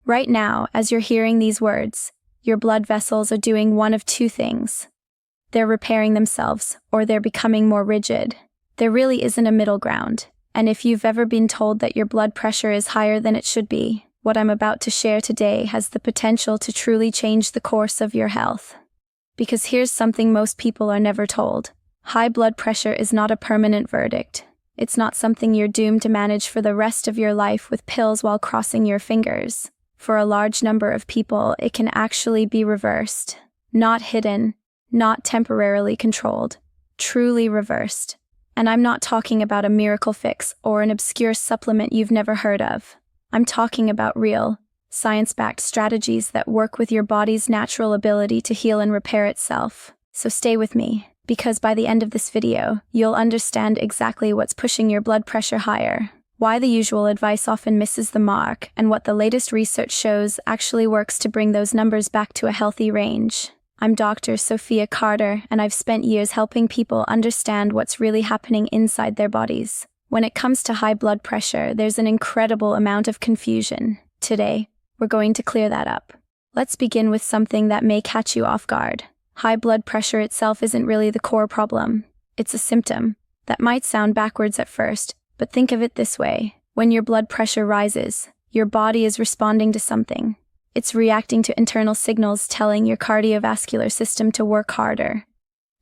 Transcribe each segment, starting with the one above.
Right now, as you're hearing these words, your blood vessels are doing one of two things. They're repairing themselves, or they're becoming more rigid. There really isn't a middle ground, and if you've ever been told that your blood pressure is higher than it should be, what I'm about to share today has the potential to truly change the course of your health. Because here's something most people are never told. High blood pressure is not a permanent verdict. It's not something you're doomed to manage for the rest of your life with pills while crossing your fingers. For a large number of people, it can actually be reversed. Not hidden, not temporarily controlled, truly reversed. And I'm not talking about a miracle fix or an obscure supplement you've never heard of. I'm talking about real, science-backed strategies that work with your body's natural ability to heal and repair itself. So stay with me, because by the end of this video, you'll understand exactly what's pushing your blood pressure higher, why the usual advice often misses the mark, and what the latest research shows actually works to bring those numbers back to a healthy range. I'm Dr. Sophia Carter, and I've spent years helping people understand what's really happening inside their bodies. When it comes to high blood pressure, there's an incredible amount of confusion. Today, we're going to clear that up. Let's begin with something that may catch you off guard. High blood pressure itself isn't really the core problem. It's a symptom. That might sound backwards at first, but think of it this way. When your blood pressure rises, your body is responding to something. It's reacting to internal signals telling your cardiovascular system to work harder.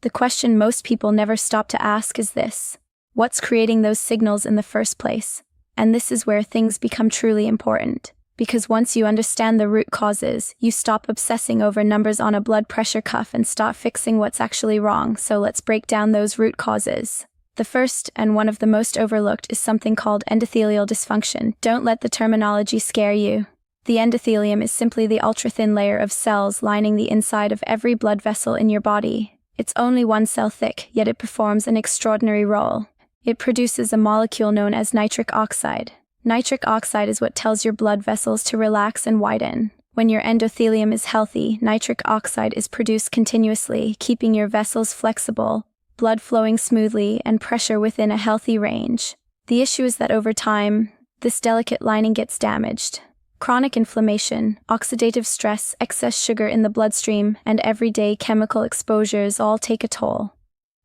The question most people never stop to ask is this: what's creating those signals in the first place? And this is where things become truly important. Because once you understand the root causes, you stop obsessing over numbers on a blood pressure cuff and start fixing what's actually wrong. So let's break down those root causes. The first, and one of the most overlooked, is something called endothelial dysfunction. Don't let the terminology scare you. The endothelium is simply the ultra-thin layer of cells lining the inside of every blood vessel in your body. It's only one cell thick, yet it performs an extraordinary role. It produces a molecule known as nitric oxide. Nitric oxide is what tells your blood vessels to relax and widen. When your endothelium is healthy, nitric oxide is produced continuously, keeping your vessels flexible, blood flowing smoothly, and pressure within a healthy range. The issue is that over time, this delicate lining gets damaged. Chronic inflammation, oxidative stress, excess sugar in the bloodstream, and everyday chemical exposures all take a toll.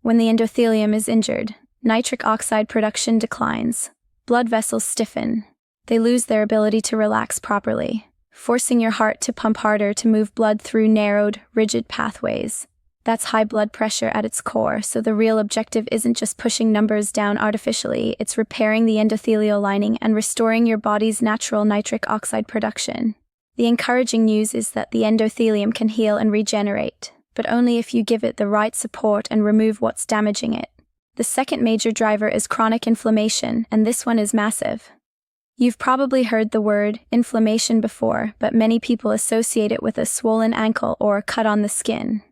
When the endothelium is injured, nitric oxide production declines. Blood vessels stiffen. They lose their ability to relax properly, forcing your heart to pump harder to move blood through narrowed, rigid pathways. That's high blood pressure at its core, so the real objective isn't just pushing numbers down artificially, it's repairing the endothelial lining and restoring your body's natural nitric oxide production. The encouraging news is that the endothelium can heal and regenerate, but only if you give it the right support and remove what's damaging it. The second major driver is chronic inflammation, and this one is massive. You've probably heard the word inflammation before, but many people associate it with a swollen ankle or a cut on the skin.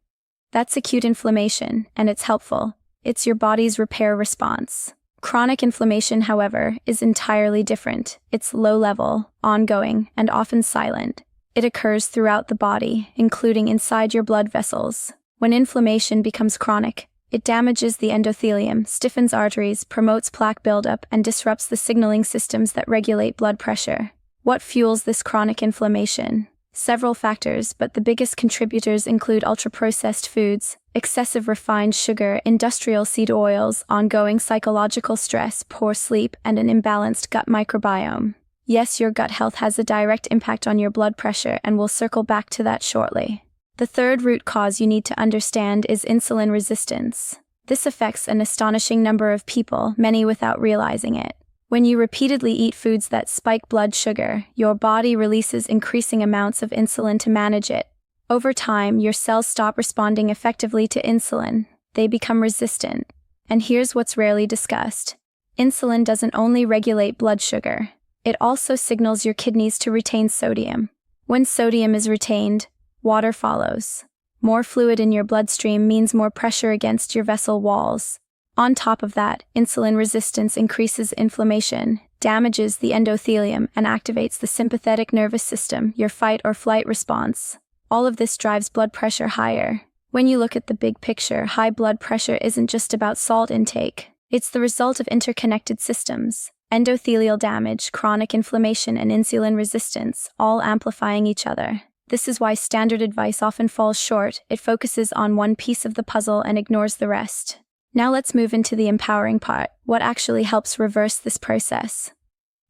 That's acute inflammation, and it's helpful. It's your body's repair response. Chronic inflammation, however, is entirely different. It's low-level, ongoing, and often silent. It occurs throughout the body, including inside your blood vessels. When inflammation becomes chronic, it damages the endothelium, stiffens arteries, promotes plaque buildup, and disrupts the signaling systems that regulate blood pressure. What fuels this chronic inflammation? Several factors, but the biggest contributors include ultra-processed foods, excessive refined sugar, industrial seed oils, ongoing psychological stress, poor sleep, and an imbalanced gut microbiome. Yes, your gut health has a direct impact on your blood pressure, and we'll circle back to that shortly. The third root cause you need to understand is insulin resistance. This affects an astonishing number of people, many without realizing it. When you repeatedly eat foods that spike blood sugar, your body releases increasing amounts of insulin to manage it. Over time, your cells stop responding effectively to insulin. They become resistant. And here's what's rarely discussed. Insulin doesn't only regulate blood sugar. It also signals your kidneys to retain sodium. When sodium is retained, water follows. More fluid in your bloodstream means more pressure against your vessel walls. On top of that, insulin resistance increases inflammation, damages the endothelium, and activates the sympathetic nervous system, your fight or flight response. All of this drives blood pressure higher. When you look at the big picture, high blood pressure isn't just about salt intake. It's the result of interconnected systems. endothelial damage, chronic inflammation, and insulin resistance, all amplifying each other. This is why standard advice often falls short. It focuses on one piece of the puzzle and ignores the rest. Now let's move into the empowering part. What actually helps reverse this process?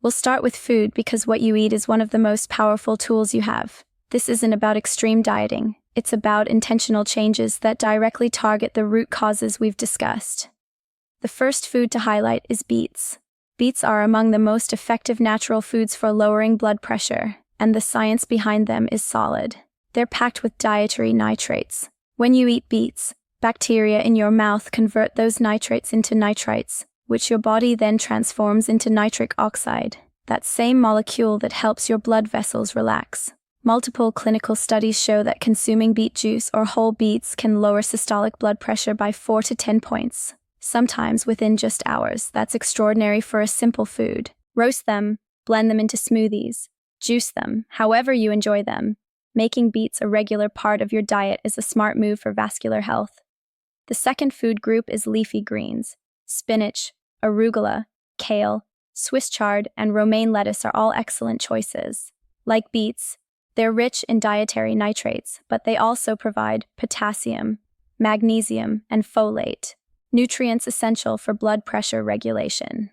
We'll start with food because what you eat is one of the most powerful tools you have. This isn't about extreme dieting. It's about intentional changes that directly target the root causes we've discussed. The first food to highlight is beets. Beets are among the most effective natural foods for lowering blood pressure, and the science behind them is solid. They're packed with dietary nitrates. When you eat beets, bacteria in your mouth convert those nitrates into nitrites, which your body then transforms into nitric oxide, that same molecule that helps your blood vessels relax. Multiple clinical studies show that consuming beet juice or whole beets can lower systolic blood pressure by 4 to 10 points, sometimes within just hours. That's extraordinary for a simple food. Roast them, blend them into smoothies, juice them, however you enjoy them. Making beets a regular part of your diet is a smart move for vascular health. The second food group is leafy greens. Spinach, arugula, kale, Swiss chard, and romaine lettuce are all excellent choices. Like beets, they're rich in dietary nitrates, but they also provide potassium, magnesium, and folate, nutrients essential for blood pressure regulation.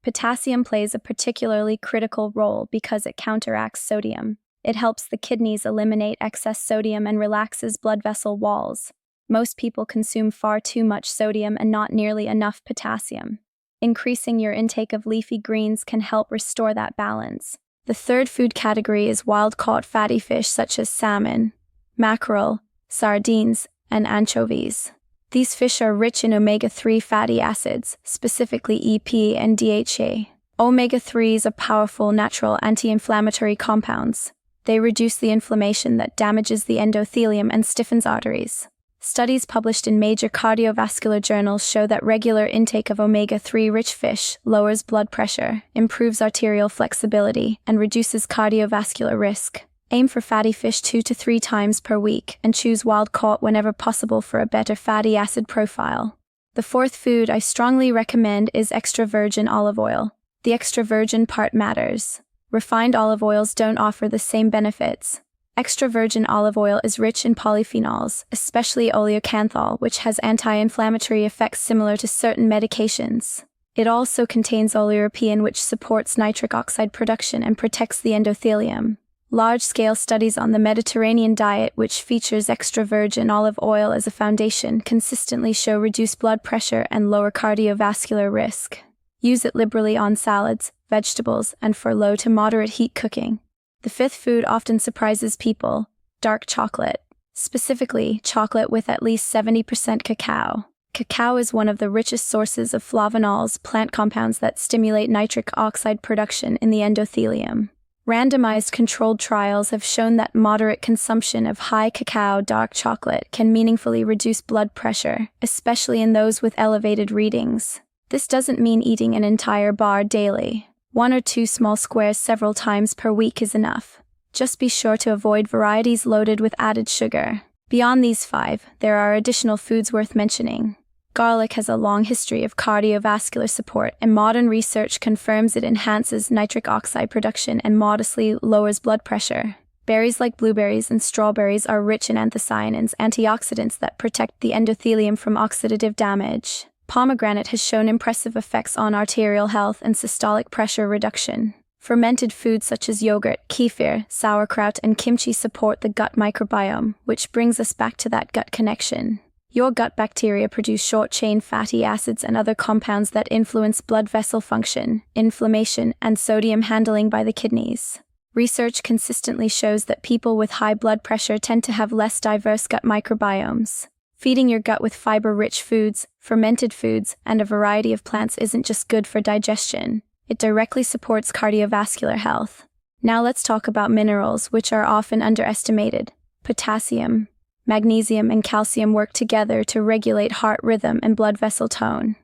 Potassium plays a particularly critical role because it counteracts sodium. It helps the kidneys eliminate excess sodium and relaxes blood vessel walls. Most people consume far too much sodium and not nearly enough potassium. Increasing your intake of leafy greens can help restore that balance. The third food category is wild-caught fatty fish such as salmon, mackerel, sardines, and anchovies. These fish are rich in omega-3 fatty acids, specifically EP and DHA. Omega-3s are powerful natural anti-inflammatory compounds. They reduce the inflammation that damages the endothelium and stiffens arteries. Studies published in major cardiovascular journals show that regular intake of omega-3 rich fish lowers blood pressure, improves arterial flexibility, and reduces cardiovascular risk. Aim for fatty fish 2 to 3 times per week and choose wild-caught whenever possible for a better fatty acid profile. The fourth food I strongly recommend is extra virgin olive oil. The extra virgin part matters. Refined olive oils don't offer the same benefits. Extra virgin olive oil is rich in polyphenols, especially oleocanthal, which has anti-inflammatory effects similar to certain medications. It also contains oleuropein, which supports nitric oxide production and protects the endothelium. Large-scale studies on the Mediterranean diet, which features extra virgin olive oil as a foundation, consistently show reduced blood pressure and lower cardiovascular risk. Use it liberally on salads, vegetables, and for low to moderate heat cooking. The fifth food often surprises people: dark chocolate. Specifically, chocolate with at least 70% cacao. Cacao is one of the richest sources of flavonols, plant compounds that stimulate nitric oxide production in the endothelium. Randomized controlled trials have shown that moderate consumption of high cacao dark chocolate can meaningfully reduce blood pressure, especially in those with elevated readings. This doesn't mean eating an entire bar daily. 1 or 2 small squares several times per week is enough. Just be sure to avoid varieties loaded with added sugar. Beyond these 5, there are additional foods worth mentioning. Garlic has a long history of cardiovascular support, and modern research confirms it enhances nitric oxide production and modestly lowers blood pressure. Berries like blueberries and strawberries are rich in anthocyanins, antioxidants that protect the endothelium from oxidative damage. Pomegranate has shown impressive effects on arterial health and systolic pressure reduction. Fermented foods such as yogurt, kefir, sauerkraut, and kimchi support the gut microbiome, which brings us back to that gut connection. Your gut bacteria produce short-chain fatty acids and other compounds that influence blood vessel function, inflammation, and sodium handling by the kidneys. Research consistently shows that people with high blood pressure tend to have less diverse gut microbiomes. Feeding your gut with fiber-rich foods, fermented foods, and a variety of plants isn't just good for digestion. It directly supports cardiovascular health. Now let's talk about minerals, which are often underestimated. Potassium, magnesium, and calcium work together to regulate heart rhythm and blood vessel tone.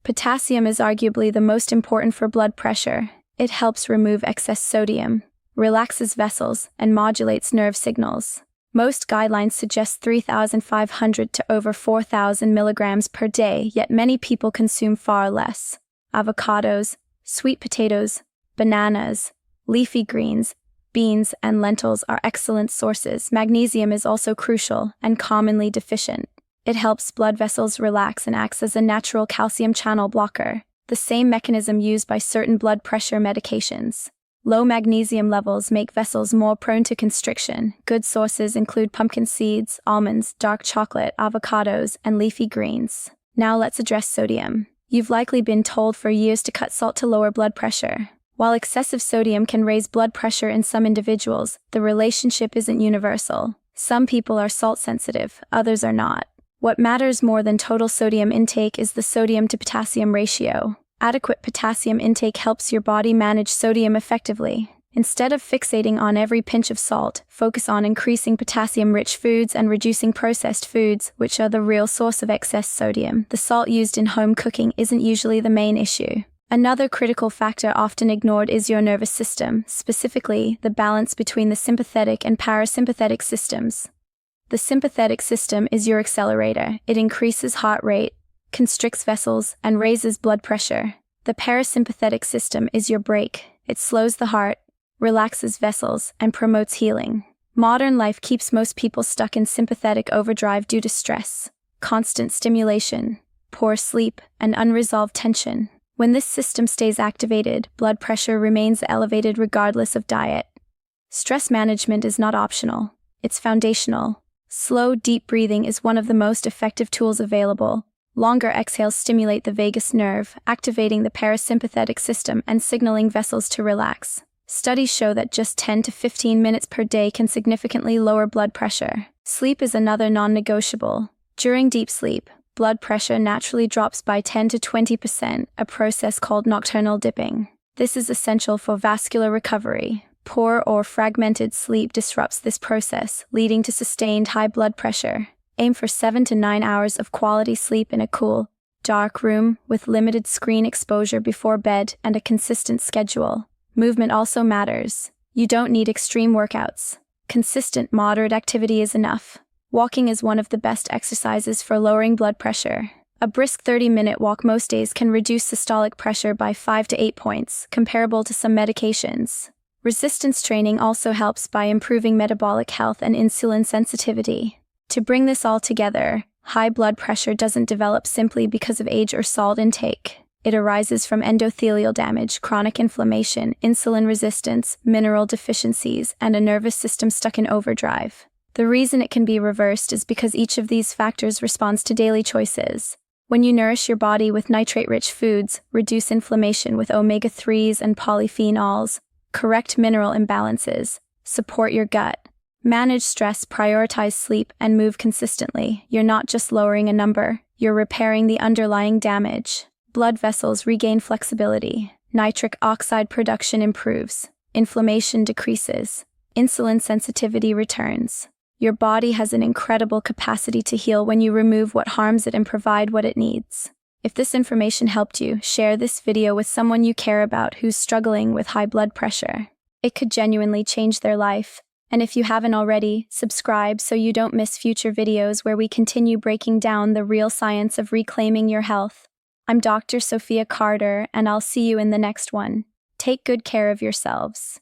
Potassium is arguably the most important for blood pressure. It helps remove excess sodium, relaxes vessels, and modulates nerve signals. Most guidelines suggest 3,500 to over 4,000 milligrams per day, yet many people consume far less. Avocados, Sweet potatoes, bananas, leafy greens, beans, and lentils are excellent sources. Magnesium is also crucial and commonly deficient. It helps blood vessels relax and acts as a natural calcium channel blocker, the same mechanism used by certain blood pressure medications. Low magnesium levels make vessels more prone to constriction. Good sources include pumpkin seeds, almonds, dark chocolate, avocados, and leafy greens. Now let's address sodium. You've likely been told for years to cut salt to lower blood pressure. While excessive sodium can raise blood pressure in some individuals, the relationship isn't universal. Some people are salt sensitive, others are not. What matters more than total sodium intake is the sodium to potassium ratio. Adequate potassium intake helps your body manage sodium effectively. Instead of fixating on every pinch of salt, focus on increasing potassium-rich foods and reducing processed foods, which are the real source of excess sodium. The salt used in home cooking isn't usually the main issue. Another critical factor often ignored is your nervous system, specifically the balance between the sympathetic and parasympathetic systems. The sympathetic system is your accelerator. It increases heart rate, constricts vessels, and raises blood pressure. The parasympathetic system is your brake. It slows the heart, relaxes vessels, and promotes healing. Modern life keeps most people stuck in sympathetic overdrive due to stress, constant stimulation, poor sleep, and unresolved tension. When this system stays activated, blood pressure remains elevated regardless of diet. Stress management is not optional. It's foundational. Slow, deep breathing is one of the most effective tools available. Longer exhales stimulate the vagus nerve, activating the parasympathetic system and signaling vessels to relax. Studies show that just 10 to 15 minutes per day can significantly lower blood pressure. Sleep is another non-negotiable. During deep sleep, blood pressure naturally drops by 10 to 20%, a process called nocturnal dipping. This is essential for vascular recovery. Poor or fragmented sleep disrupts this process, leading to sustained high blood pressure. Aim for 7 to 9 hours of quality sleep in a cool, dark room with limited screen exposure before bed and a consistent schedule. Movement also matters. You don't need extreme workouts. Consistent, moderate activity is enough. Walking is one of the best exercises for lowering blood pressure. A brisk 30-minute walk most days can reduce systolic pressure by 5 to 8 points, comparable to some medications. Resistance training also helps by improving metabolic health and insulin sensitivity. To bring this all together, high blood pressure doesn't develop simply because of age or salt intake. It arises from endothelial damage, chronic inflammation, insulin resistance, mineral deficiencies, and a nervous system stuck in overdrive. The reason it can be reversed is because each of these factors responds to daily choices. When you nourish your body with nitrate-rich foods, reduce inflammation with omega-3s and polyphenols, correct mineral imbalances, support your gut, manage stress, prioritize sleep, and move consistently, you're not just lowering a number, you're repairing the underlying damage. Blood vessels regain flexibility, nitric oxide production improves, inflammation decreases, insulin sensitivity returns. Your body has an incredible capacity to heal when you remove what harms it and provide what it needs. If this information helped you, share this video with someone you care about who's struggling with high blood pressure. It could genuinely change their life. And if you haven't already, subscribe so you don't miss future videos where we continue breaking down the real science of reclaiming your health. I'm Dr. Sophia Carter, and I'll see you in the next one. Take good care of yourselves.